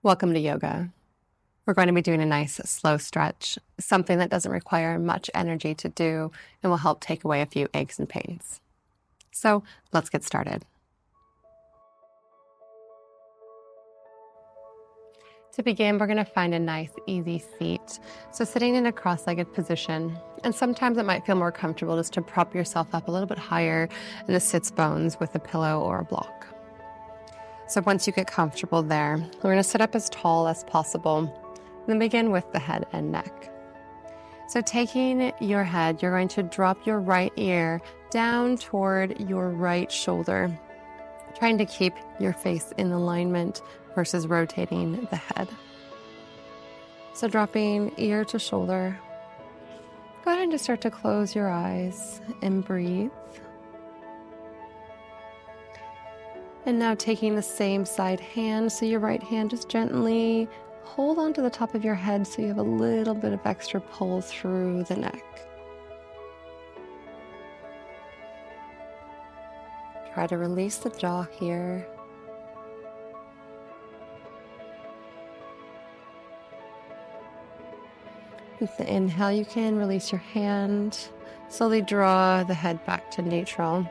Welcome to yoga. We're going to be doing a nice slow stretch, something that doesn't require much energy to do and will help take away a few aches and pains. So let's get started. To begin, we're going to find a nice, easy seat. So sitting in a cross-legged position, and sometimes it might feel more comfortable just to prop yourself up a little bit higher in the sits bones with a pillow or a block. So once you get comfortable there, we're going to sit up as tall as possible, and then begin with the head and neck. So taking your head, you're going to drop your right ear down toward your right shoulder, trying to keep your face in alignment versus rotating the head. So dropping ear to shoulder, go ahead and just start to close your eyes and breathe. And now taking the same side hand, so your right hand just gently hold onto the top of your head so you have a little bit of extra pull through the neck. Try to release the jaw here. With the inhale, you can release your hand, slowly draw the head back to neutral.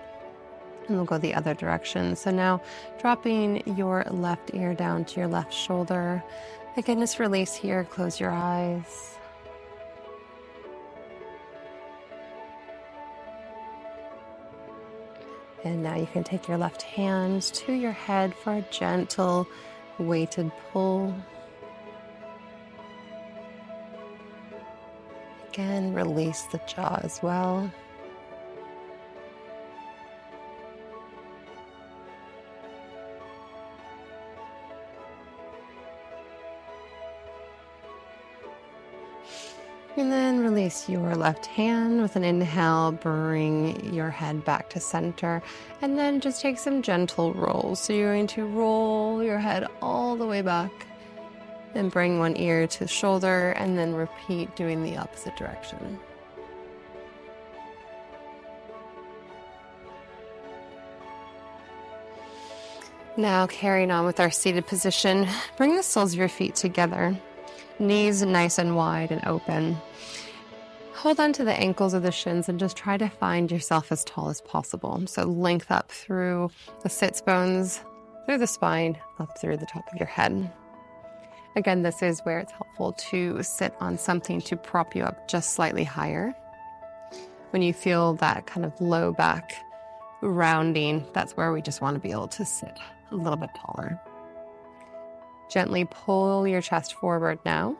And we'll go the other direction. So now dropping your left ear down to your left shoulder. Again, just release here, close your eyes. And now you can take your left hand to your head for a gentle weighted pull. Again, release the jaw as well. And then release your left hand with an inhale, bring your head back to center, and then just take some gentle rolls. So you're going to roll your head all the way back and bring one ear to shoulder, and then repeat doing the opposite direction. Now carrying on with our seated position, bring the soles of your feet together. Knees nice and wide and open. Hold on to the ankles or the shins and just try to find yourself as tall as possible. So length up through the sits bones, through the spine, up through the top of your head. Again, this is where it's helpful to sit on something to prop you up just slightly higher. When you feel that kind of low back rounding, that's where we just want to be able to sit a little bit taller. Gently pull your chest forward now,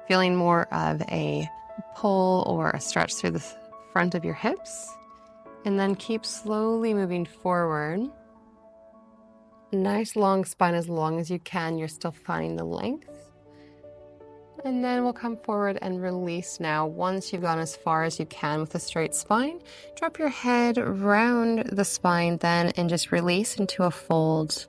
feeling more of a pull or a stretch through the front of your hips, and then keep slowly moving forward. Nice long spine as long as you can. You're still finding the length. And then we'll come forward and release now. Once you've gone as far as you can with a straight spine, drop your head around the spine then and just release into a fold.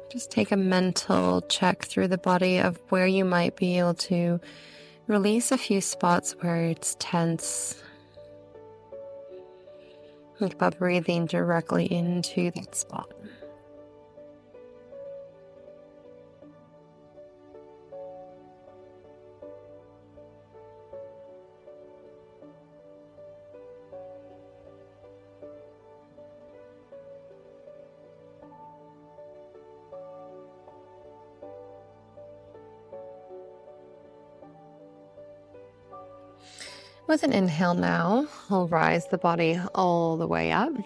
Just take a mental check through the body of where you might be able to release a few spots where it's tense. Think about breathing directly into that spot. With an inhale now, we'll rise the body all the way up. And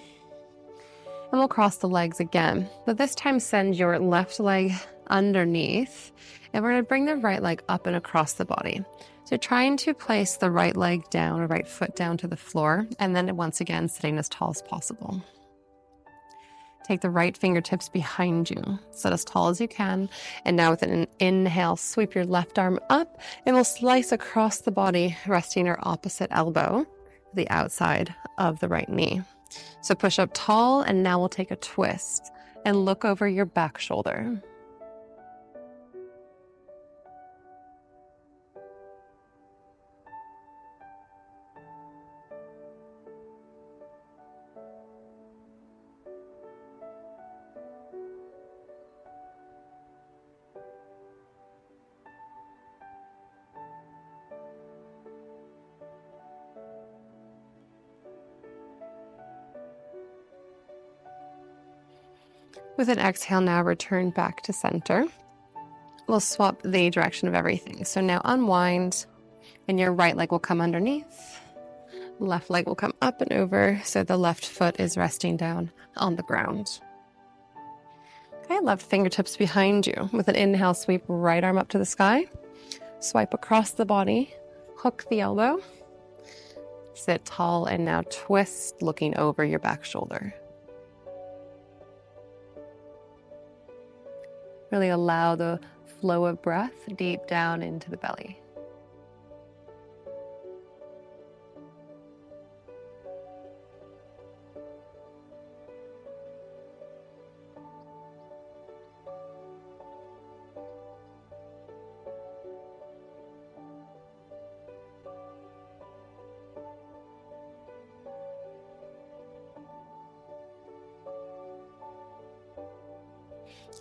we'll cross the legs again. But this time send your left leg underneath. And we're going to bring the right leg up and across the body. So trying to place the right leg down or right foot down to the floor. And then once again, sitting as tall as possible. Take the right fingertips behind you. Sit as tall as you can. And now with an inhale, sweep your left arm up and we'll slice across the body, resting our opposite elbow, the outside of the right knee. So push up tall and now we'll take a twist and look over your back shoulder. With an exhale, now return back to center. We'll swap the direction of everything. So now unwind, and your right leg will come underneath. Left leg will come up and over, so the left foot is resting down on the ground. Okay, left fingertips behind you. With an inhale, sweep right arm up to the sky. Swipe across the body, hook the elbow. Sit tall and now twist, looking over your back shoulder. Really allow the flow of breath deep down into the belly.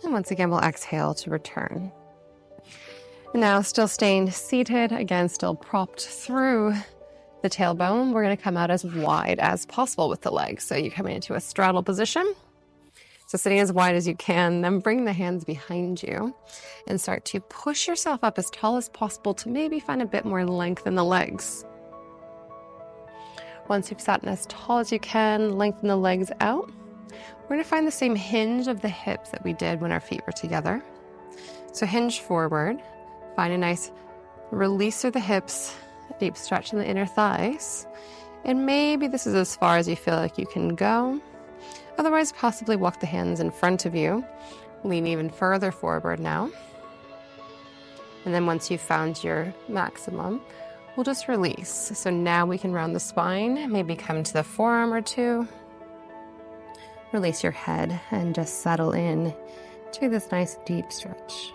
And once again, we'll exhale to return. Now, still staying seated, again, still propped through the tailbone. We're going to come out as wide as possible with the legs. So you're coming into a straddle position. So sitting as wide as you can, then bring the hands behind you and start to push yourself up as tall as possible to maybe find a bit more length in the legs. Once you've sat as tall as you can, lengthen the legs out. We're going to find the same hinge of the hips that we did when our feet were together. So hinge forward, find a nice release through the hips, deep stretch in the inner thighs. And maybe this is as far as you feel like you can go. Otherwise, possibly walk the hands in front of you. Lean even further forward now. And then once you've found your maximum, we'll just release. So now we can round the spine, maybe come to the forearm or two. Release your head and just settle in to this nice deep stretch.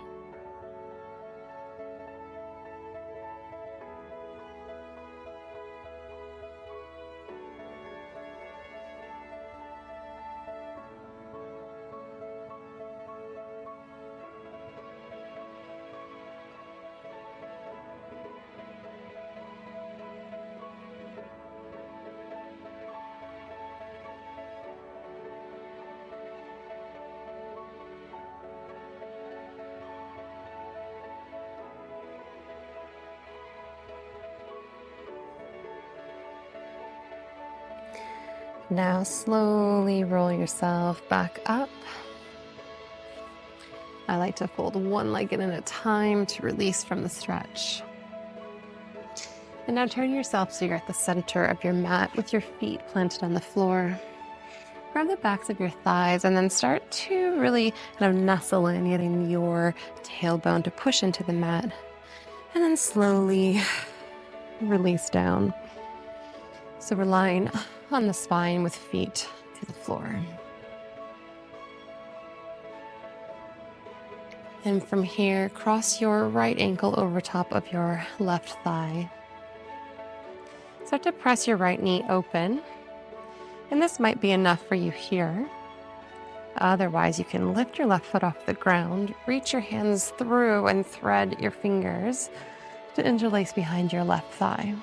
Now slowly roll yourself back up. I like to fold one leg in at a time to release from the stretch. And now turn yourself so you're at the center of your mat with your feet planted on the floor. Grab the backs of your thighs and then start to really kind of nestle in, getting your tailbone to push into the mat. And then slowly release down. So we're lying on the spine with feet to the floor. And from here, cross your right ankle over top of your left thigh. Start to press your right knee open. And this might be enough for you here. Otherwise, you can lift your left foot off the ground, reach your hands through and thread your fingers to interlace behind your left thigh.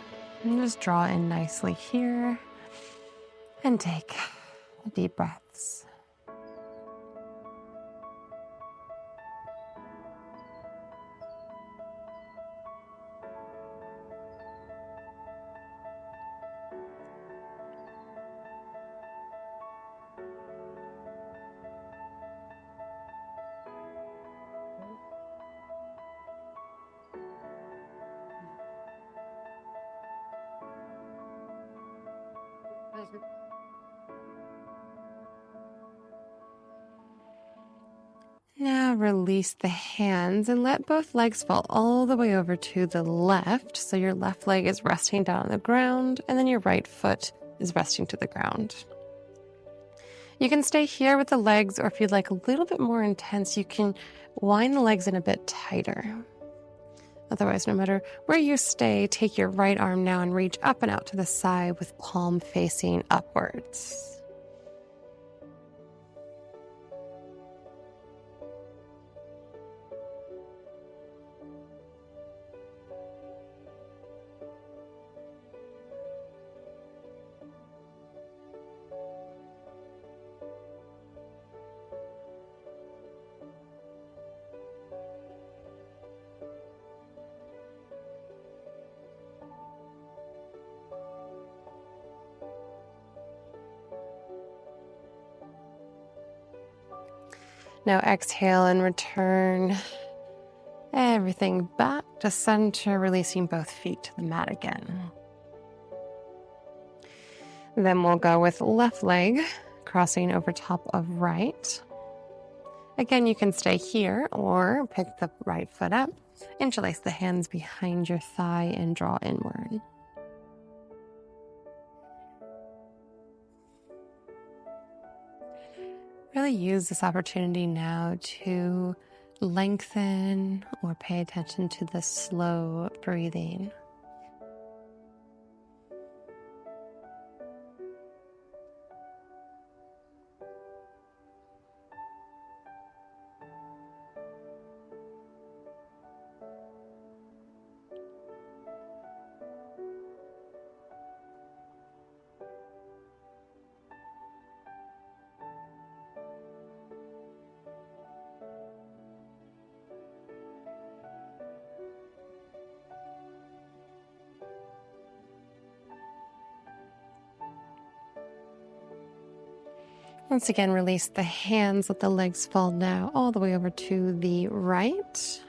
And just draw in nicely here. And take deep breaths. Now release the hands and let both legs fall all the way over to the left. So your left leg is resting down on the ground and then your right foot is resting to the ground. You can stay here with the legs, or if you'd like a little bit more intense, you can wind the legs in a bit tighter. Otherwise, no matter where you stay, take your right arm now and reach up and out to the side with palm facing upwards. Now exhale and return everything back to center, releasing both feet to the mat again. Then we'll go with left leg, crossing over top of right. Again, you can stay here or pick the right foot up, interlace the hands behind your thigh and draw inward. Really use this opportunity now to lengthen or pay attention to the slow breathing. Once again, release the hands, let the legs fall now all the way over to the right.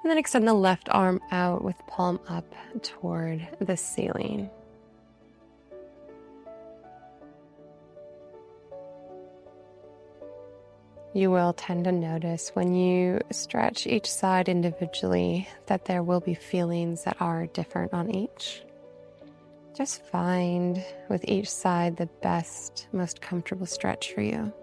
And then extend the left arm out with palm up toward the ceiling. You will tend to notice when you stretch each side individually that there will be feelings that are different on each. Just find with each side the best, most comfortable stretch for you.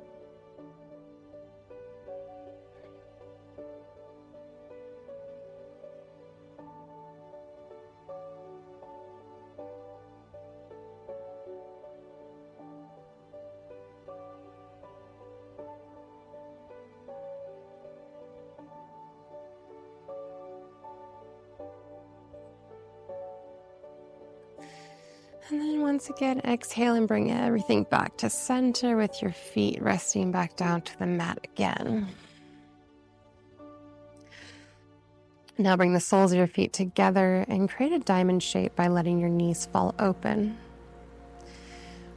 And then once again, exhale and bring everything back to center with your feet resting back down to the mat again. Now bring the soles of your feet together and create a diamond shape by letting your knees fall open.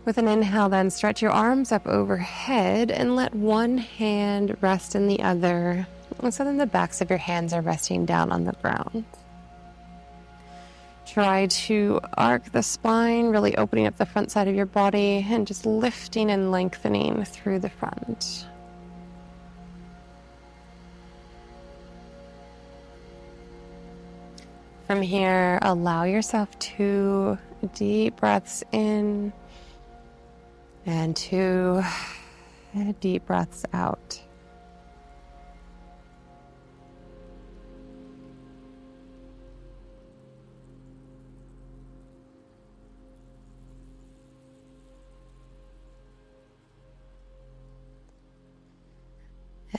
With an inhale, then stretch your arms up overhead and let one hand rest in the other. And so then the backs of your hands are resting down on the ground. Try to arc the spine, really opening up the front side of your body and just lifting and lengthening through the front. From here, allow yourself 2 deep breaths in and 2 deep breaths out.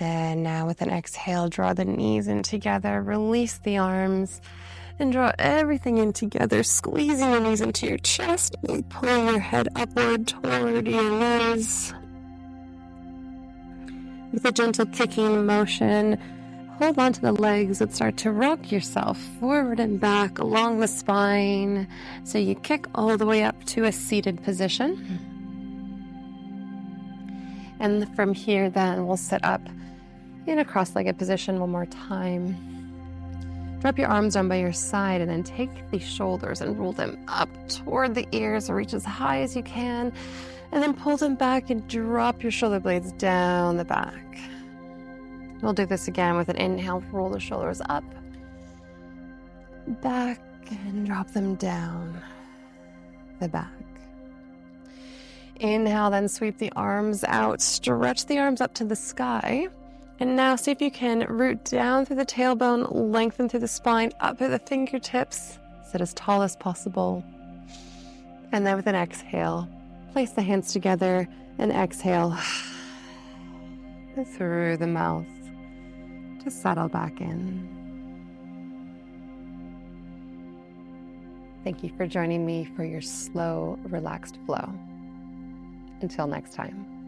And now with an exhale, draw the knees in together, release the arms, and draw everything in together, squeezing your knees into your chest and pulling your head upward toward your knees. With a gentle kicking motion, hold onto the legs and start to rock yourself forward and back along the spine. So you kick all the way up to a seated position. And from here, then we'll sit up in a cross-legged position one more time. Drop your arms down by your side and then take the shoulders and roll them up toward the ears or reach as high as you can. And then pull them back and drop your shoulder blades down the back. We'll do this again with an inhale. Roll the shoulders up, back, and drop them down the back. Inhale, then sweep the arms out. Stretch the arms up to the sky. And now see if you can root down through the tailbone, lengthen through the spine, up at the fingertips, sit as tall as possible. And then with an exhale, place the hands together and exhale through the mouth to settle back in. Thank you for joining me for your slow, relaxed flow. Until next time.